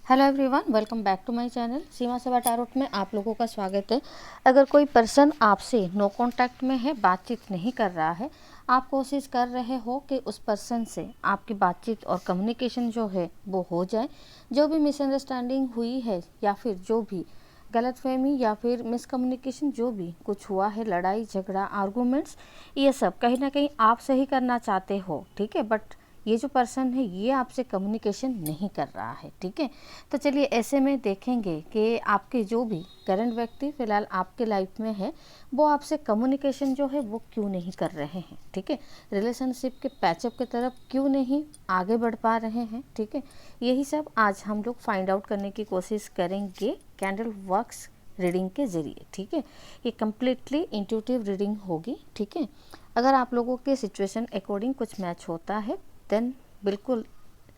Hello everyone, welcome back to my channel Seema Sabha tarot में आप लोगों का स्वागत है। अगर कोई पर्सन आपसे नो कांटेक्ट में है, बातचीत नहीं कर रहा है, आप कोशिश कर रहे हो कि उस पर्सन से आपकी बातचीत और कम्युनिकेशन जो है वो हो जाए। जो भी मिसअंडरस्टैंडिंग हुई है या फिर जो भी गलतफहमी या फिर मिसकम्युनिकेशन जो भी कुछ हुआ है, लड़ाई झगड़ा आर्गूमेंट्स, ये सब कहीं ना कहीं आप सही करना चाहते हो, ठीक है। बट ये जो पर्सन है ये आपसे कम्युनिकेशन नहीं कर रहा है, ठीक है। तो चलिए ऐसे में देखेंगे कि आपके जो भी करंट व्यक्ति फ़िलहाल आपके लाइफ में है वो आपसे कम्युनिकेशन जो है वो क्यों नहीं कर रहे हैं, ठीक है। रिलेशनशिप के पैचअप की तरफ क्यों नहीं आगे बढ़ पा रहे हैं, ठीक है। यही सब आज हम लोग फाइंड आउट करने की कोशिश करेंगे कैंडल वर्क्स रीडिंग के ज़रिए, ठीक है। ये कम्प्लीटली इंट्यूटिव रीडिंग होगी, ठीक है। अगर आप लोगों के सिचुएशन अकॉर्डिंग कुछ मैच होता है देन बिल्कुल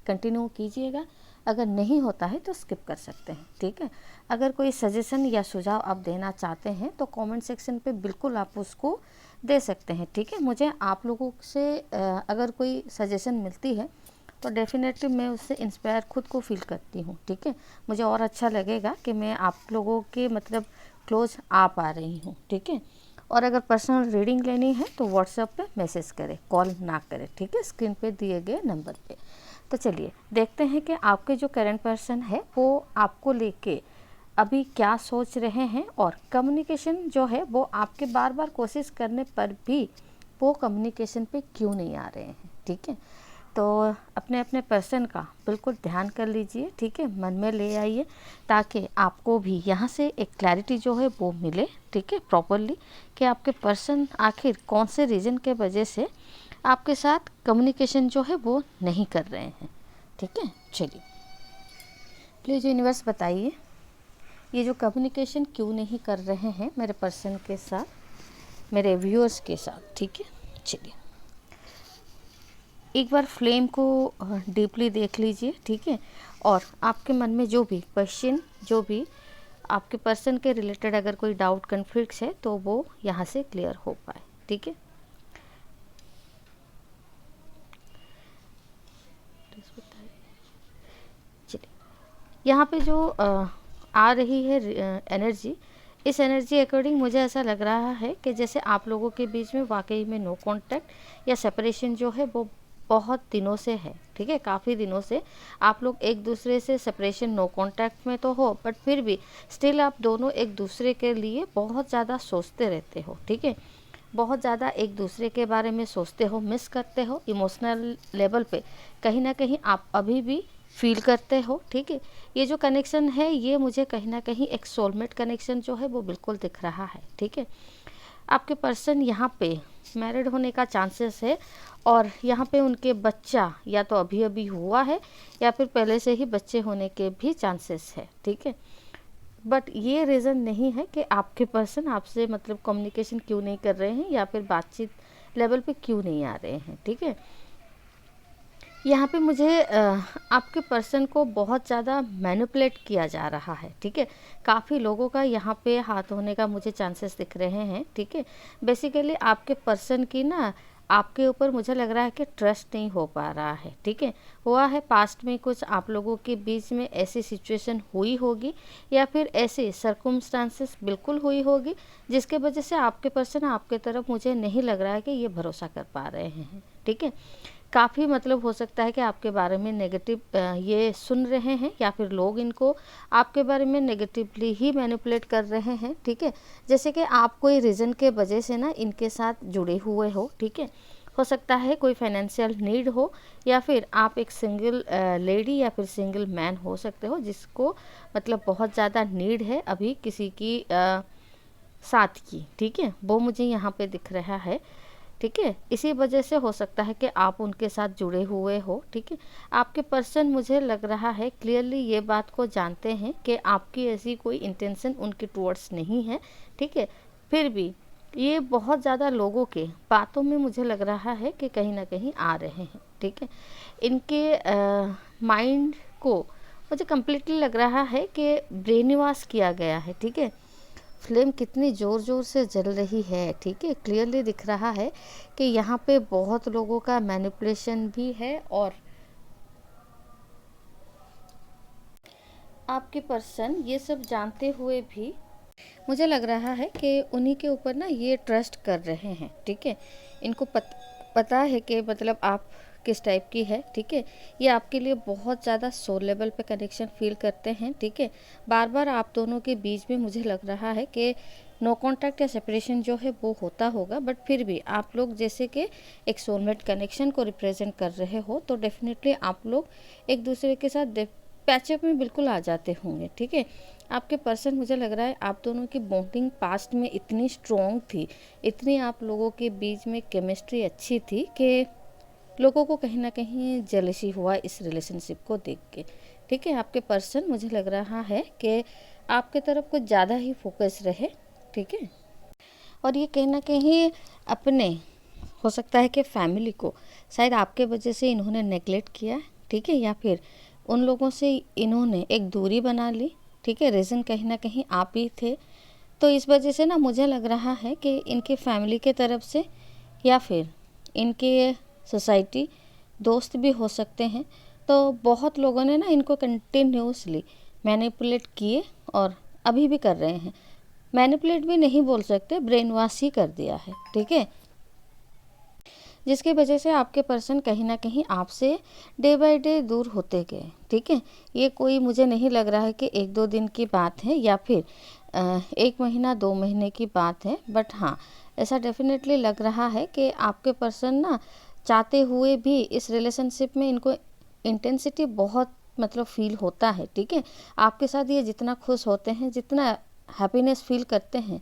कंटिन्यू कीजिएगा, अगर नहीं होता है तो स्किप कर सकते हैं, ठीक है। अगर कोई सजेशन या सुझाव आप देना चाहते हैं तो कमेंट सेक्शन पे बिल्कुल आप उसको दे सकते हैं, ठीक है। मुझे आप लोगों से अगर कोई सजेशन मिलती है तो डेफिनेटली मैं उससे इंस्पायर खुद को फील करती हूँ, ठीक है। मुझे और अच्छा लगेगा कि मैं आप लोगों के मतलब क्लोज आ पा रही हूँ, ठीक है। और अगर पर्सनल रीडिंग लेनी है तो व्हाट्सएप पे मैसेज करें, कॉल ना करें, ठीक है, स्क्रीन पे दिए गए नंबर पे। तो चलिए देखते हैं कि आपके जो करंट पर्सन है वो आपको लेके अभी क्या सोच रहे हैं और कम्युनिकेशन जो है वो आपके बार बार कोशिश करने पर भी वो कम्युनिकेशन पे क्यों नहीं आ रहे हैं, ठीक है। तो अपने अपने पर्सन का बिल्कुल ध्यान कर लीजिए, ठीक है, मन में ले आइए ताकि आपको भी यहाँ से एक क्लैरिटी जो है वो मिले, ठीक है, प्रॉपरली कि आपके पर्सन आखिर कौन से रीज़न के वजह से आपके साथ कम्युनिकेशन जो है वो नहीं कर रहे हैं, ठीक है। चलिए प्लीज़ यूनिवर्स बताइए ये जो कम्युनिकेशन क्यों नहीं कर रहे हैं मेरे पर्सन के साथ, मेरे व्यूअर्स के साथ, ठीक है। चलिए एक बार फ्लेम को डीपली देख लीजिए, ठीक है। और आपके मन में जो भी क्वेश्चन, जो भी आपके पर्सन के रिलेटेड अगर कोई डाउट कन्फ्लिक्ट्स है तो वो यहाँ से क्लियर हो पाए, ठीक है। चलिए यहाँ पे जो आ रही है एनर्जी, इस एनर्जी अकॉर्डिंग मुझे ऐसा लग रहा है कि जैसे आप लोगों के बीच में वाकई में नो कांटेक्ट या सेपरेशन जो है वो बहुत दिनों से है, ठीक है। काफ़ी दिनों से आप लोग एक दूसरे से सेपरेशन नो कांटेक्ट में तो हो बट फिर भी स्टिल आप दोनों एक दूसरे के लिए बहुत ज़्यादा सोचते रहते हो, ठीक है। बहुत ज़्यादा एक दूसरे के बारे में सोचते हो, मिस करते हो, इमोशनल लेवल पे कहीं ना कहीं आप अभी भी फील करते हो, ठीक है। ये जो कनेक्शन है ये मुझे कहीं ना कहीं एक सोलमेट कनेक्शन जो है वो बिल्कुल दिख रहा है, ठीक है। आपके पर्सन यहाँ पे मैरिड होने का चांसेस है और यहाँ पे उनके बच्चा या तो अभी अभी हुआ है या फिर पहले से ही बच्चे होने के भी चांसेस है, ठीक है। बट ये रीज़न नहीं है कि आपके पर्सन आपसे मतलब कम्युनिकेशन क्यों नहीं कर रहे हैं या फिर बातचीत लेवल पे क्यों नहीं आ रहे हैं, ठीक है। यहाँ पे मुझे आपके पर्सन को बहुत ज़्यादा मैनिपुलेट किया जा रहा है, ठीक है। काफ़ी लोगों का यहाँ पे हाथ होने का मुझे चांसेस दिख रहे हैं, ठीक है। बेसिकली आपके पर्सन की ना आपके ऊपर मुझे लग रहा है कि ट्रस्ट नहीं हो पा रहा है, ठीक है। हुआ है पास्ट में कुछ आप लोगों के बीच में ऐसी सिचुएशन हुई होगी या फिर ऐसे सर्कमस्टांसेस बिल्कुल हुई होगी जिसके वजह से आपके पर्सन आपके तरफ मुझे नहीं लग रहा है कि ये भरोसा कर पा रहे हैं, ठीक है। काफ़ी मतलब हो सकता है कि आपके बारे में नेगेटिव ये सुन रहे हैं या फिर लोग इनको आपके बारे में नेगेटिवली ही मैनिपुलेट कर रहे हैं, ठीक है। जैसे कि आप कोई रीज़न के वजह से ना इनके साथ जुड़े हुए हो, ठीक है। हो सकता है कोई फाइनेंशियल नीड हो या फिर आप एक सिंगल लेडी या फिर सिंगल मैन हो सकते हो जिसको मतलब बहुत ज़्यादा नीड है अभी किसी की साथ की, ठीक है। वो मुझे यहाँ पे दिख रहा है, ठीक है। इसी वजह से हो सकता है कि आप उनके साथ जुड़े हुए हो, ठीक है। आपके पर्सन मुझे लग रहा है क्लियरली ये बात को जानते हैं कि आपकी ऐसी कोई इंटेंशन उनके टुवर्ड्स नहीं है, ठीक है। फिर भी ये बहुत ज़्यादा लोगों के बातों में मुझे लग रहा है कि कहीं ना कहीं आ रहे हैं, ठीक है। इनके माइंड को मुझे कम्प्लीटली लग रहा है कि ब्रेन वॉश किया गया है, ठीक है। फ्लेम कितनी ज़ोर ज़ोर से जल रही है, ठीक है। क्लियरली दिख रहा है कि यहाँ पे बहुत लोगों का मैनिपुलेशन भी है और आपके पर्सन ये सब जानते हुए भी मुझे लग रहा है कि उन्हीं के ऊपर ना ये ट्रस्ट कर रहे हैं, ठीक है। इनको पता है कि मतलब आप किस टाइप की है, ठीक है। ये आपके लिए बहुत ज़्यादा सोल लेवल पे कनेक्शन फील करते हैं, ठीक है। बार बार आप दोनों के बीच में मुझे लग रहा है कि नो कांटेक्ट या सेपरेशन जो है वो होता होगा, बट फिर भी आप लोग जैसे कि एक सोलमेट कनेक्शन को रिप्रेजेंट कर रहे हो, तो डेफिनेटली आप लोग एक दूसरे के साथ पैचअप में बिल्कुल आ जाते होंगे, ठीक है। आपके पर्सन मुझे लग रहा है आप दोनों की बॉन्डिंग पास्ट में इतनी स्ट्रॉन्ग थी, इतनी आप लोगों के बीच में केमिस्ट्री अच्छी थी कि लोगों को कहीं ना कहीं जेलसी हुआ इस रिलेशनशिप को देख के, ठीक है। आपके पर्सन मुझे लग रहा है कि आपके तरफ कुछ ज़्यादा ही फोकस रहे, ठीक है। और ये कहीं ना कहीं अपने हो सकता है कि फैमिली को शायद आपके वजह से इन्होंने नेगलेक्ट किया, ठीक है, या फिर उन लोगों से इन्होंने एक दूरी बना ली, ठीक है। रीज़न कहीं ना कहीं आप ही थे। तो इस वजह से ना मुझे लग रहा है कि इनके फैमिली के तरफ से या फिर इनके सोसाइटी दोस्त भी हो सकते हैं, तो बहुत लोगों ने ना इनको कंटिन्यूसली मैनिपुलेट किए और अभी भी कर रहे हैं। मैनिपुलेट भी नहीं बोल सकते, ब्रेन वॉश ही कर दिया है, ठीक है। जिसकी वजह से आपके पर्सन कहीं ना कहीं आपसे डे बाय डे दूर होते गए, ठीक है। ये कोई मुझे नहीं लग रहा है कि 1-2 दिन की बात है या फिर 1 महीना 2 महीने की बात है, बट हाँ ऐसा डेफिनेटली लग रहा है कि आपके पर्सन ना चाहते हुए भी इस रिलेशनशिप में इनको इंटेंसिटी बहुत मतलब फील होता है, ठीक है। आपके साथ ये जितना खुश होते हैं, जितना हैप्पीनेस फील करते हैं,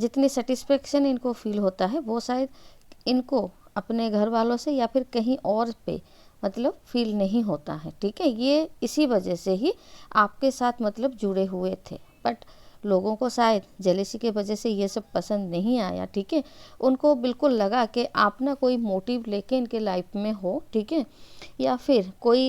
जितनी सेटिस्फेक्शन इनको फील होता है, वो शायद इनको अपने घर वालों से या फिर कहीं और पे मतलब फील नहीं होता है, ठीक है। ये इसी वजह से ही आपके साथ मतलब जुड़े हुए थे, बट लोगों को शायद जेलेसी के वजह से ये सब पसंद नहीं आया, ठीक है। उनको बिल्कुल लगा कि आप ना कोई मोटिव लेके इनके लाइफ में हो, ठीक है, या फिर कोई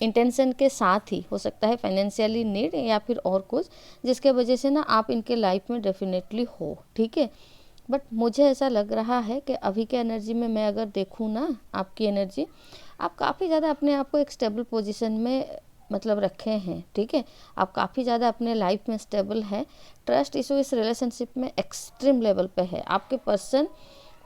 इंटेंशन के साथ ही हो सकता है, फाइनेंशियली नीड या फिर और कुछ, जिसके वजह से ना आप इनके लाइफ में डेफिनेटली हो, ठीक है। बट मुझे ऐसा लग रहा है कि अभी के एनर्जी में मैं अगर देखूँ ना आपकी एनर्जी, आप काफ़ी ज़्यादा अपने आप को एक स्टेबल पोजीशन में मतलब रखे हैं, ठीक है। आप काफ़ी ज़्यादा अपने लाइफ में स्टेबल हैं। ट्रस्ट इशू इस रिलेशनशिप में एक्सट्रीम लेवल पे है। आपके पर्सन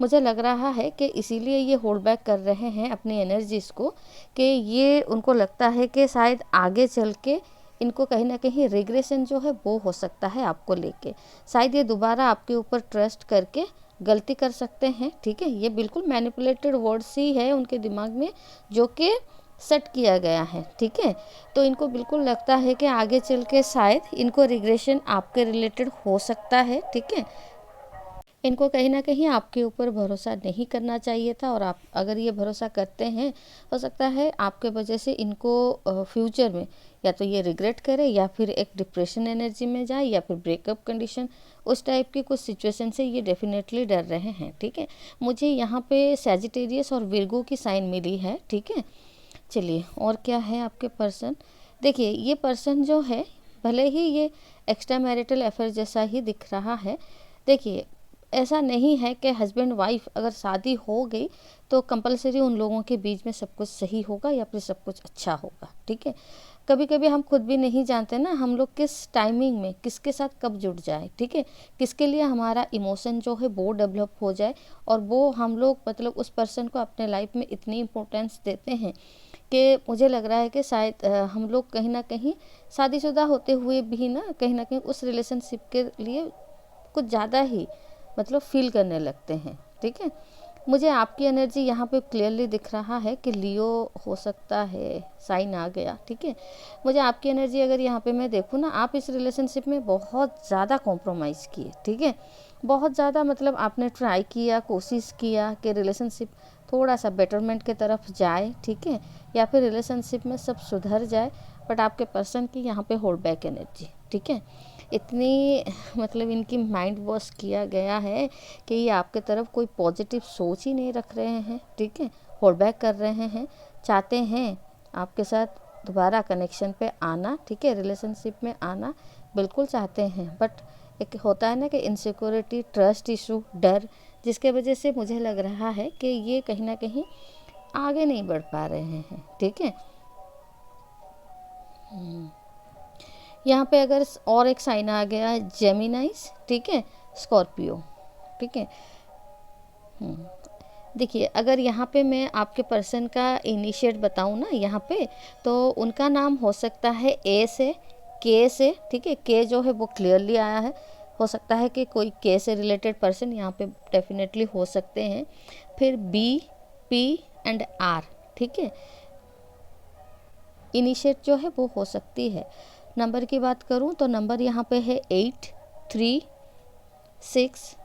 मुझे लग रहा है कि इसीलिए ये होल्ड बैक कर रहे हैं अपनी एनर्जीज़ को, कि ये उनको लगता है कि शायद आगे चल के इनको कहीं ना कहीं रिग्रेशन जो है वो हो सकता है आपको लेके। शायद ये दोबारा आपके ऊपर ट्रस्ट करके गलती कर सकते हैं, ठीक है। ये बिल्कुल मैनिपुलेटेड वर्ड्स ही है उनके दिमाग में जो कि सेट किया गया है, ठीक है। तो इनको बिल्कुल लगता है कि आगे चल के शायद इनको रिग्रेशन आपके रिलेटेड हो सकता है, ठीक है। इनको कहीं ना कहीं आपके ऊपर भरोसा नहीं करना चाहिए था, और आप अगर ये भरोसा करते हैं, हो सकता है आपके वजह से इनको फ्यूचर में या तो ये रिग्रेट करे या फिर एक डिप्रेशन एनर्जी में जाए या फिर ब्रेकअप कंडीशन, उस टाइप की कुछ सिचुएशन से ये डेफिनेटली डर रहे हैं, ठीक है। मुझे यहाँ पे सैजिटेरियस और विर्गो की साइन मिली है, ठीक है। चलिए और क्या है आपके पर्सन। देखिए ये पर्सन जो है, भले ही ये एक्स्ट्रा मैरिटल अफेयर जैसा ही दिख रहा है, देखिए ऐसा नहीं है कि हस्बैंड वाइफ अगर शादी हो गई तो कंपलसरी उन लोगों के बीच में सब कुछ सही होगा या फिर सब कुछ अच्छा होगा, ठीक है। कभी कभी हम खुद भी नहीं जानते ना हम लोग किस टाइमिंग में किसके साथ कब जुड़ जाए, ठीक है। किसके लिए हमारा इमोशन जो है वो डेवलप हो जाए, और वो हम लोग मतलब उस पर्सन को अपने लाइफ में इतनी इम्पोर्टेंस देते हैं कि मुझे लग रहा है कि शायद हम लोग कहीं ना कहीं शादीशुदा होते हुए भी ना कहीं उस रिलेशनशिप के लिए कुछ ज़्यादा ही मतलब फील करने लगते हैं, ठीक है। मुझे आपकी एनर्जी यहाँ पे क्लियरली दिख रहा है कि लियो हो सकता है, साइन आ गया, ठीक है। मुझे आपकी एनर्जी अगर यहाँ पे मैं देखूँ ना, आप इस रिलेशनशिप में बहुत ज़्यादा कॉम्प्रोमाइज़ किए, ठीक है। बहुत ज़्यादा मतलब आपने ट्राई किया, कोशिश किया कि रिलेशनशिप थोड़ा सा बेटरमेंट के तरफ जाए, ठीक है, या फिर रिलेशनशिप में सब सुधर जाए, बट आपके पर्सन की यहाँ पे होल्ड बैक एनर्जी, ठीक है। इतनी मतलब इनकी माइंड वॉश किया गया है कि ये आपके तरफ कोई पॉजिटिव सोच ही नहीं रख रहे हैं, ठीक है। होल्ड बैक कर रहे हैं, चाहते हैं आपके साथ दोबारा कनेक्शन पे आना, ठीक है, रिलेशनशिप में आना बिल्कुल चाहते हैं, बट एक होता है ना कि इनसिक्योरिटी, ट्रस्ट इशू, डर, जिसके वजह से मुझे लग रहा है कि ये कहीं ना कहीं आगे नहीं बढ़ पा रहे हैं, ठीक है। यहाँ पे अगर और एक साइन आ गया जेमिनाइज, ठीक है, स्कॉर्पियो, ठीक है। देखिए अगर यहाँ पे मैं आपके पर्सन का इनिशिएट बताऊँ ना यहाँ पे, तो उनका नाम हो सकता है ए से, के से, ठीक है। के जो है वो क्लियरली आया है, हो सकता है कि कोई के से रिलेटेड पर्सन यहाँ पे डेफिनेटली हो सकते हैं। फिर बी, पी एंड आर, ठीक है, इनिशिएट जो है वो हो सकती है। नंबर की बात करूँ तो नंबर यहाँ पे है 8, 3, 6,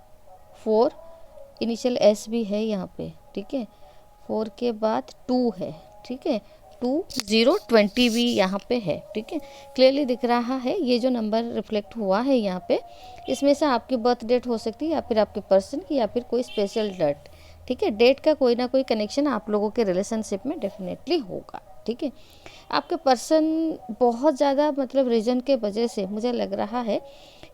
4, इनिशियल एस भी है यहाँ पे, ठीक है। 4 के बाद 2 है, ठीक है, 2, 0, 20 भी यहाँ पे है, ठीक है। क्लियरली दिख रहा है ये जो नंबर रिफ्लेक्ट हुआ है यहाँ पे, इसमें से आपकी बर्थ डेट हो सकती है या फिर आपके पर्सन की या फिर कोई स्पेशल डेट, ठीक है। डेट का कोई ना कोई कनेक्शन आप लोगों के रिलेशनशिप में डेफिनेटली होगा, ठीक है। आपके पर्सन बहुत ज़्यादा मतलब रीजन के वजह से मुझे लग रहा है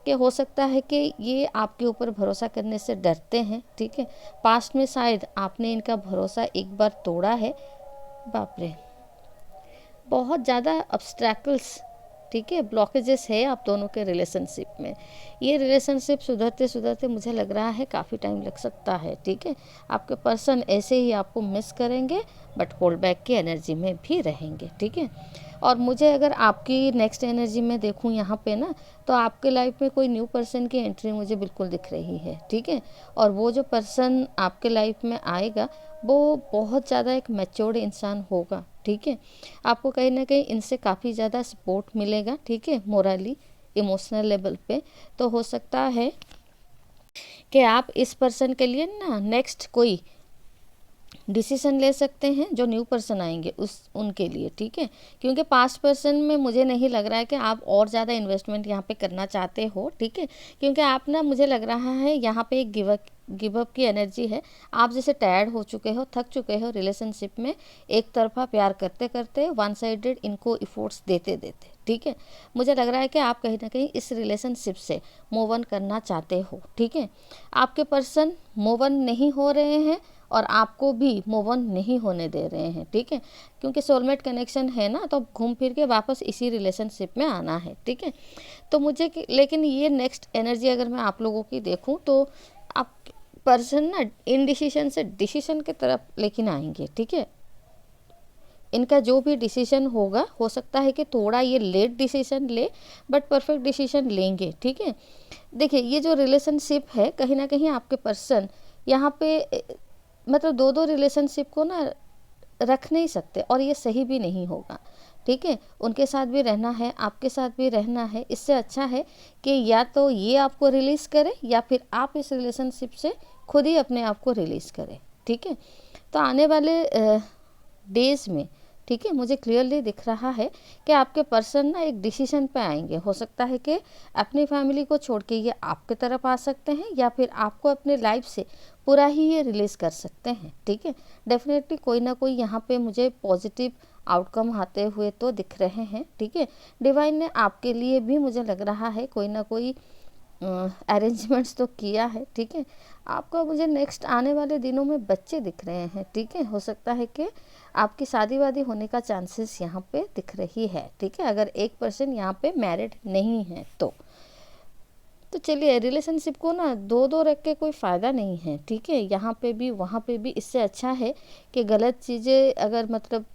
कि हो सकता है कि ये आपके ऊपर भरोसा करने से डरते हैं, ठीक है। पास्ट में शायद आपने इनका भरोसा एक बार तोड़ा है। बाप रे, बहुत ज़्यादा ऑब्स्टैकल्स, ठीक है, ब्लॉकेजेस है आप दोनों के रिलेशनशिप में। ये रिलेशनशिप सुधरते सुधरते मुझे लग रहा है काफ़ी टाइम लग सकता है, ठीक है। आपके पर्सन ऐसे ही आपको मिस करेंगे बट होल्ड बैक की एनर्जी में भी रहेंगे, ठीक है। और मुझे अगर आपकी नेक्स्ट एनर्जी में देखूं यहाँ पे ना, तो आपके लाइफ में कोई न्यू पर्सन की एंट्री मुझे बिल्कुल दिख रही है, ठीक है। और वो जो पर्सन आपके लाइफ में आएगा वो बहुत ज़्यादा एक मैच्योर्ड इंसान होगा, ठीक है। आपको कहीं ना कहीं इनसे काफ़ी ज़्यादा सपोर्ट मिलेगा, ठीक है, मोरली इमोशनल लेवल पे। तो हो सकता है कि आप इस पर्सन के लिए ना नेक्स्ट कोई डिसीजन ले सकते हैं जो न्यू पर्सन आएंगे उनके लिए, ठीक है। क्योंकि पास्ट पर्सन में मुझे नहीं लग रहा है कि आप और ज़्यादा इन्वेस्टमेंट यहाँ पे करना चाहते हो, ठीक है। क्योंकि आप ना, मुझे लग रहा है यहाँ पे एक गिव अप की एनर्जी है। आप जैसे टायर्ड हो चुके हो, थक चुके हो रिलेशनशिप में, एक तरफा प्यार करते करते, वन साइडेड इनको इफोर्ट्स देते देते, ठीक है। मुझे लग रहा है कि आप कहीं ना कहीं इस रिलेशनशिप से मूव ऑन करना चाहते हो, ठीक है। आपके पर्सन मूव ऑन नहीं हो रहे हैं और आपको भी मूव ऑन नहीं होने दे रहे हैं, ठीक है। क्योंकि सोलमेट कनेक्शन है ना, तो घूम फिर के वापस इसी रिलेशनशिप में आना है, ठीक है। तो मुझे लेकिन ये नेक्स्ट एनर्जी अगर मैं आप लोगों की देखूं तो आप पर्सन ना इनडिसीजन से डिसीजन की तरफ लेकिन आएंगे, ठीक है। इनका जो भी डिसीजन होगा, हो सकता है कि थोड़ा ये लेट डिसीजन ले बट परफेक्ट डिसीजन लेंगे, ठीक है। देखिए ये जो रिलेशनशिप है, कहीं ना कहीं आपके पर्सन यहाँ पे मतलब दो दो रिलेशनशिप को ना रख नहीं सकते और ये सही भी नहीं होगा, ठीक है। उनके साथ भी रहना है, आपके साथ भी रहना है। इससे अच्छा है कि या तो ये आपको रिलीज़ करे या फिर आप इस रिलेशनशिप से खुद ही अपने आप को रिलीज़ करें, ठीक है। तो आने वाले डेज़ में, ठीक है, मुझे क्लियरली दिख रहा है कि आपके पर्सन ना एक डिसीजन पे आएंगे। हो सकता है कि अपनी फैमिली को छोड़ के ये आपके तरफ आ सकते हैं या फिर आपको अपने लाइफ से पूरा ही ये रिलीज़ कर सकते हैं, ठीक है। डेफिनेटली कोई ना कोई यहाँ पे मुझे पॉजिटिव आउटकम आते हुए तो दिख रहे हैं, ठीक है। डिवाइन ने आपके लिए भी मुझे लग रहा है कोई ना कोई अरेंजमेंट्स तो किया है, ठीक है। आपका मुझे नेक्स्ट आने वाले दिनों में बच्चे दिख रहे हैं, ठीक है। हो सकता है कि आपकी शादी वादी होने का चांसेस यहाँ पे दिख रही है, ठीक है, अगर एक पर्सन यहाँ पे मैरिड नहीं है तो चलिए रिलेशनशिप को ना दो दो रख के कोई फ़ायदा नहीं है, ठीक है। यहाँ पे भी वहाँ पे भी, इससे अच्छा है कि गलत चीज़ें अगर मतलब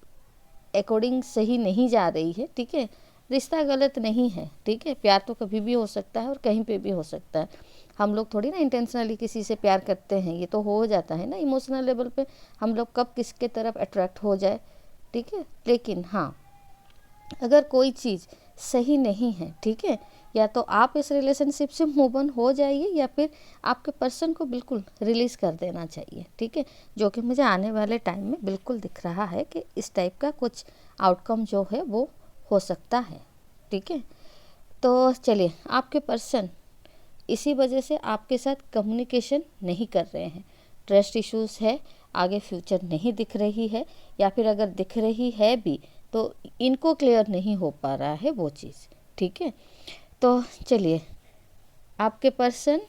अकॉर्डिंग सही नहीं जा रही है, ठीक है, रिश्ता गलत नहीं है, ठीक है। प्यार तो कभी भी हो सकता है और कहीं पे भी हो सकता है। हम लोग थोड़ी ना इंटेंशनली किसी से प्यार करते हैं, ये तो हो जाता है ना इमोशनल लेवल पे, हम लोग कब किसके तरफ अट्रैक्ट हो जाए, ठीक है। लेकिन हाँ, अगर कोई चीज़ सही नहीं है, ठीक है, या तो आप इस रिलेशनशिप से मूव ऑन हो जाइए या फिर आपके पर्सन को बिल्कुल रिलीज़ कर देना चाहिए, ठीक है। जो कि मुझे आने वाले टाइम में बिल्कुल दिख रहा है कि इस टाइप का कुछ आउटकम जो है वो हो सकता है, ठीक है। तो चलिए, आपके पर्सन इसी वजह से आपके साथ कम्युनिकेशन नहीं कर रहे हैं, ट्रस्ट इश्यूज़ है, आगे फ्यूचर नहीं दिख रही है, या फिर अगर दिख रही है भी तो इनको क्लियर नहीं हो पा रहा है वो चीज़, ठीक है। तो चलिए, आपके पर्सन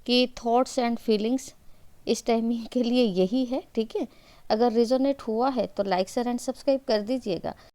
की थॉट्स एंड फीलिंग्स इस टाइमिंग के लिए यही है, ठीक है। अगर रिजोनेट हुआ है तो लाइक शेयर एंड सब्सक्राइब कर दीजिएगा।